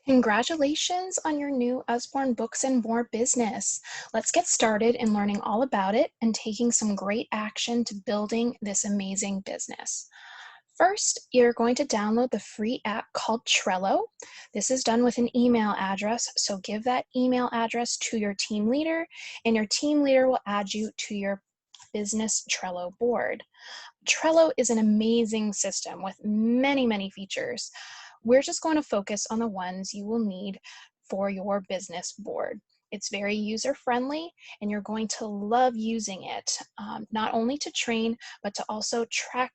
Congratulations on your new Usborne Books and More business. Let's get started in learning all about it and taking some great action to building this amazing business. First, you're going to download the free app called Trello. This is done with an email address, so give that email address to your team leader, and your team leader will add you to your business Trello board. Trello is an amazing system with many features. We're just going to focus on the ones you will need for your business board. It's very user-friendly, and you're going to love using it, not only to train, but to also track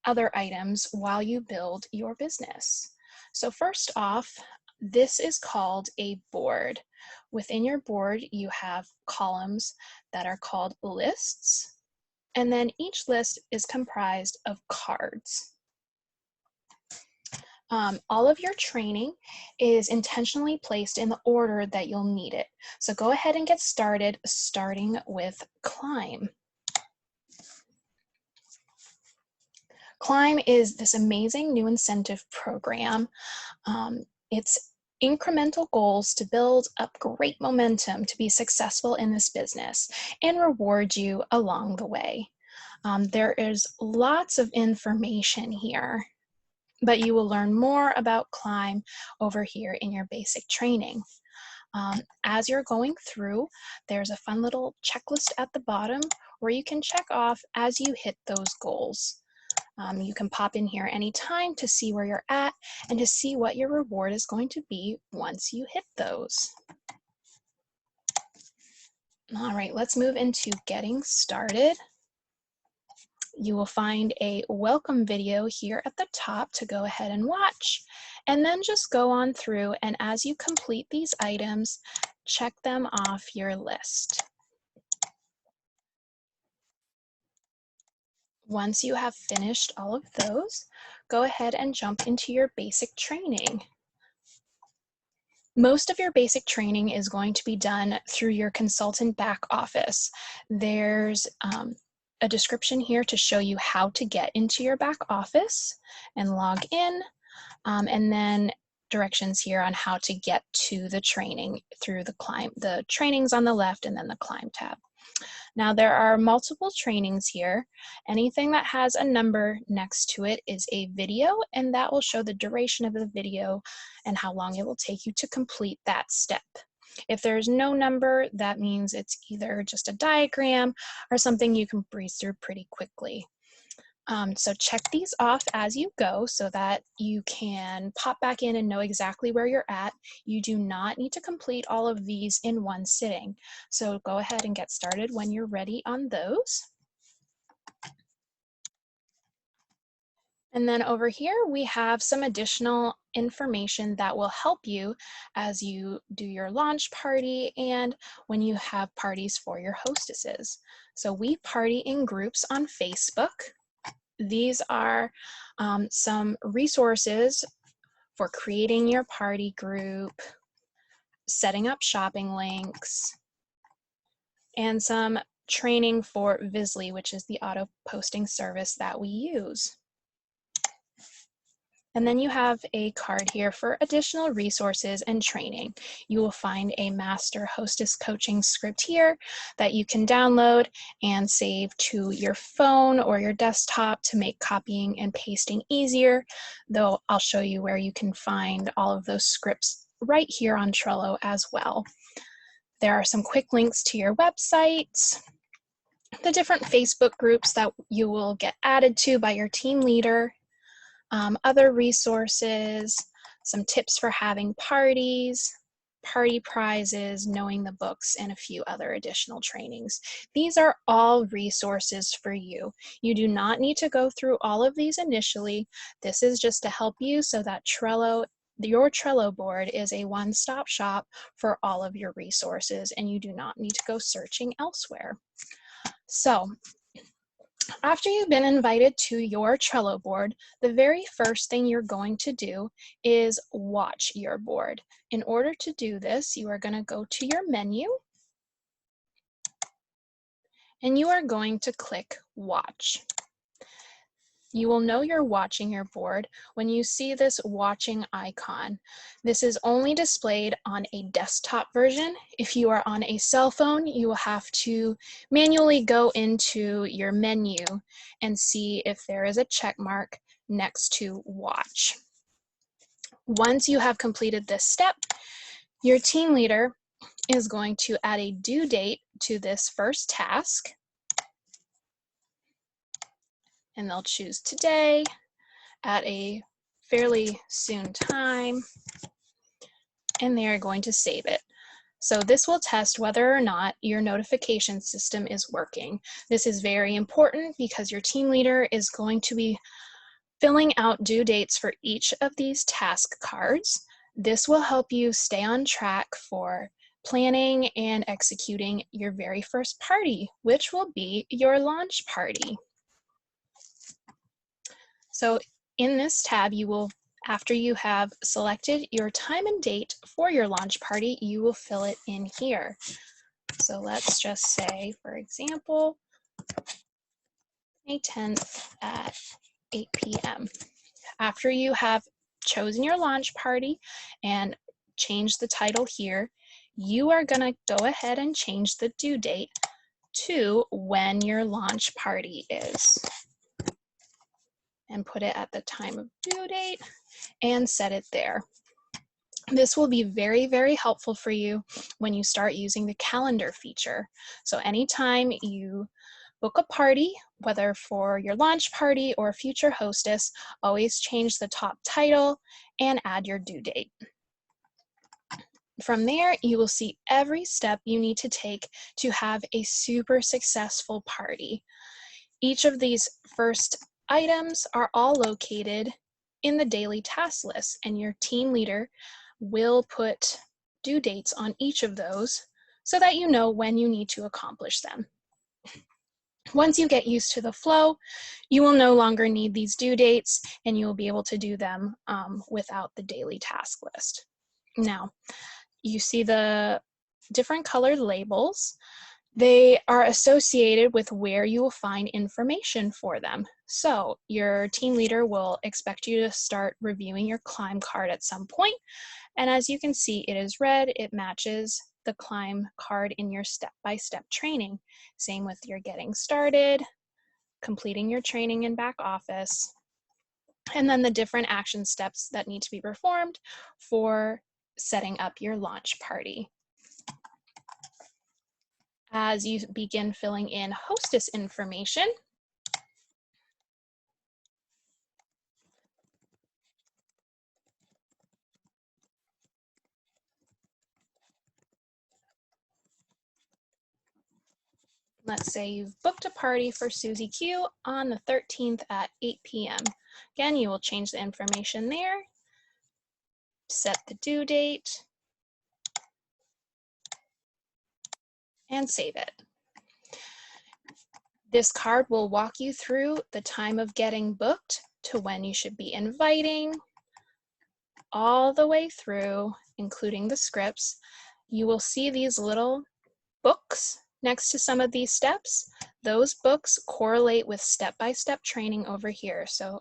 other items while you build your business. So first off, this is called a board. Within your board, you have columns that are called lists, and then each list is comprised of cards. All of your training is intentionally placed in the order that you'll need it. So go ahead and get started, starting with Climb. Climb is this amazing new incentive program. It's incremental goals to build up great momentum to be successful in this business and reward you along the way. There is lots of information here, but you will learn more about Climb over here in your basic training. As you're going through, there's a fun little checklist at the bottom where you can check off as you hit those goals. You can pop in here anytime to see where you're at and to see what your reward is going to be once you hit those. All right, let's move into getting started. You will find a welcome video here at the top to go ahead and watch, and then just go on through, and as you complete these items, check them off your list. Once you have finished all of those, go ahead and jump into your basic training. Most of your basic training is going to be done through your consultant back office. There's a description here to show you how to get into your back office and log in, and then directions here on how to get to the training through the Climb. The trainings on the left and then the Climb tab. Now there are multiple trainings here. Anything that has a number next to it is a video, and that will show the duration of the video and how long it will take you to complete that step. If there's no number, that means it's either just a diagram or something you can breeze through pretty quickly. So check these off as you go so that you can pop back in and know exactly where you're at. You do not need to complete all of these in one sitting. So go ahead and get started when you're ready on those. And then over here, we have some additional information that will help you as you do your launch party and when you have parties for your hostesses. So we party in groups on Facebook. These are some resources for creating your party group, setting up shopping links, and some training for Visly, which is the auto posting service that we use. And then you have a card here for additional resources and training. You will find a master hostess coaching script here that you can download and save to your phone or your desktop to make copying and pasting easier, though I'll show you where you can find all of those scripts right here on Trello as well. There are some quick links to your websites, the different Facebook groups that you will get added to by your team leader, other resources, some tips for having parties, party prizes, knowing the books, and a few other additional trainings. These are all resources for you. You do not need to go through all of these initially. This is just to help you so that your Trello board is a one-stop shop for all of your resources, and you do not need to go searching elsewhere. So, after you've been invited to your Trello board, the very first thing you're going to do is watch your board. In order to do this, you are going to go to your menu and you are going to click Watch. You will know you're watching your board when you see this watching icon. This is only displayed on a desktop version. If you are on a cell phone, you will have to manually go into your menu and see if there is a check mark next to watch. Once you have completed this step, your team leader is going to add a due date to this first task, and they'll choose today at a fairly soon time, and they are going to save it. So this will test whether or not your notification system is working. This is very important because your team leader is going to be filling out due dates for each of these task cards. This will help you stay on track for planning and executing your very first party, which will be your launch party. So in this tab, you will, after you have selected your time and date for your launch party, you will fill it in here. So let's just say, for example, May 10th at 8 p.m. After you have chosen your launch party and changed the title here, you are going to go ahead and change the due date to when your launch party is, and put it at the time of due date and set it there. This will be very, very helpful for you when you start using the calendar feature. So anytime you book a party, whether for your launch party or a future hostess, always change the top title and add your due date. From there, you will see every step you need to take to have a super successful party. Each of these first items are all located in the daily task list, and your team leader will put due dates on each of those so that you know when you need to accomplish them. Once you get used to the flow, you will no longer need these due dates, and you will be able to do them without the daily task list. Now, you see the different colored labels. They are associated with where you will find information for them. So your team leader will expect you to start reviewing your climb card at some point. And as you can see, it is red. It matches the climb card in your step-by-step training. Same with your getting started, completing your training in back office, and then the different action steps that need to be performed for setting up your launch party. As you begin filling in hostess information, let's say you've booked a party for Susie Q on the 13th at 8 p.m. Again, you will change the information there, set the due date, and save it. This card will walk you through the time of getting booked to when you should be inviting, all the way through, including the scripts. You will see these little books next to some of these steps. Those books correlate with step-by-step training over here. So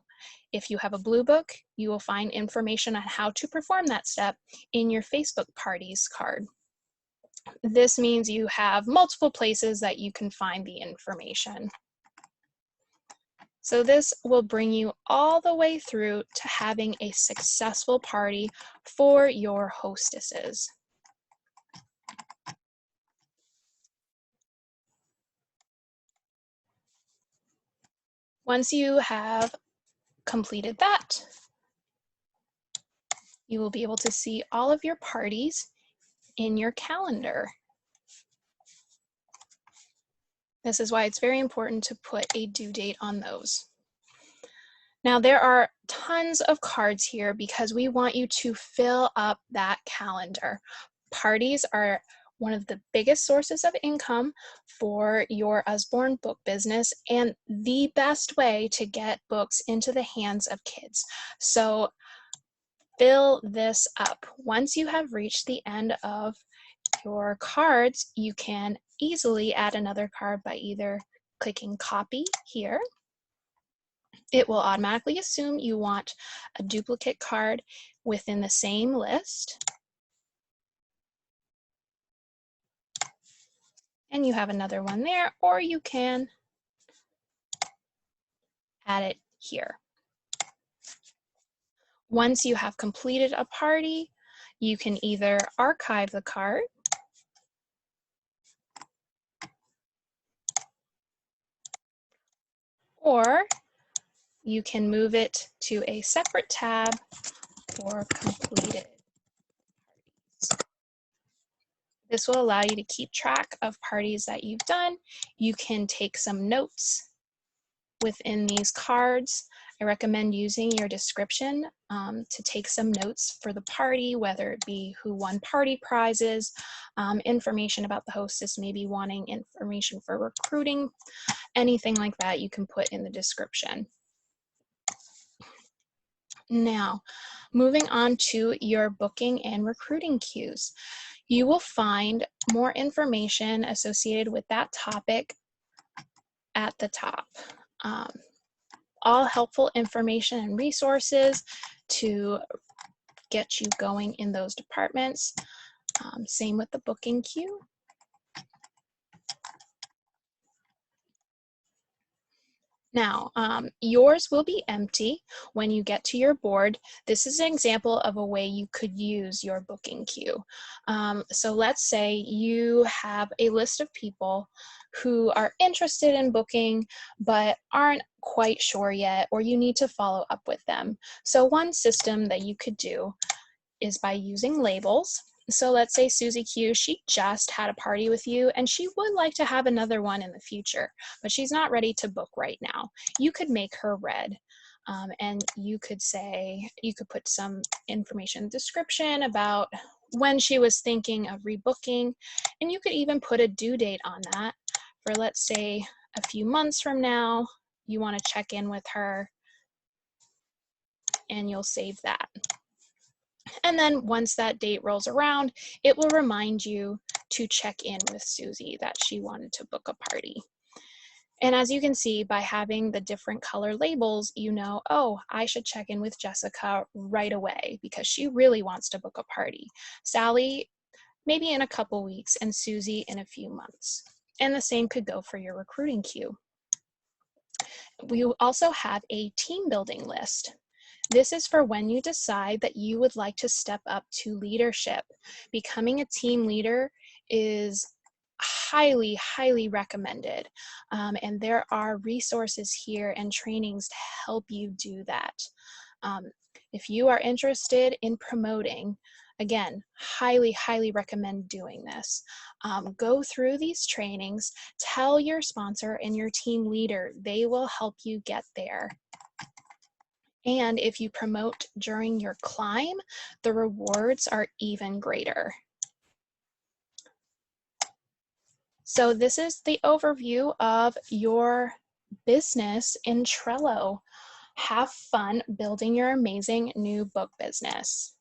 if you have a blue book, you will find information on how to perform that step in your Facebook parties card. This means you have multiple places that you can find the information. So this will bring you all the way through to having a successful party for your hostesses. Once you have completed that, you will be able to see all of your parties in your calendar. This is why it's very important to put a due date on those. Now there are tons of cards here because we want you to fill up that calendar. Parties are one of the biggest sources of income for your Usborne book business and the best way to get books into the hands of kids. So fill this up. Once you have reached the end of your cards, you can easily add another card by either clicking copy here. It will automatically assume you want a duplicate card within the same list. And you have another one there, or you can add it here. Once you have completed a party, you can either archive the card or you can move it to a separate tab for completed parties. This will allow you to keep track of parties that you've done. You can take some notes within these cards. I recommend using your description to take some notes for the party, whether it be who won party prizes, information about the hostess, maybe wanting information for recruiting, anything like that you can put in the description. Now, moving on to your booking and recruiting cues. You will find more information associated with that topic at the top. All helpful information and resources to get you going in those departments. Same with the booking queue. Now, yours will be empty when you get to your board. This is an example of a way you could use your booking queue. So let's say you have a list of people who are interested in booking but aren't quite sure yet, or you need to follow up with them. So one system that you could do is by using labels. So let's say Susie Q, she just had a party with you and she would like to have another one in the future, but she's not ready to book right now. You could make her red. And you could say, you could put some information description about when she was thinking of rebooking, and you could even put a due date on that for, let's say, a few months from now. You want to check in with her, and you'll save that. And then once that date rolls around, it will remind you to check in with Susie that she wanted to book a party. And as you can see, by having the different color labels, you know, oh, I should check in with Jessica right away because she really wants to book a party. Sally, maybe in a couple weeks, and Susie in a few months. And the same could go for your recruiting queue. We also have a team building list. This is for when you decide that you would like to step up to leadership. Becoming a team leader is highly, highly recommended. And there are resources here and trainings to help you do that. If you are interested in promoting, again, highly, highly recommend doing this. Go through these trainings, tell your sponsor and your team leader, they will help you get there. And if you promote during your climb, the rewards are even greater. So this is the overview of your business in Trello. Have fun building your amazing new book business.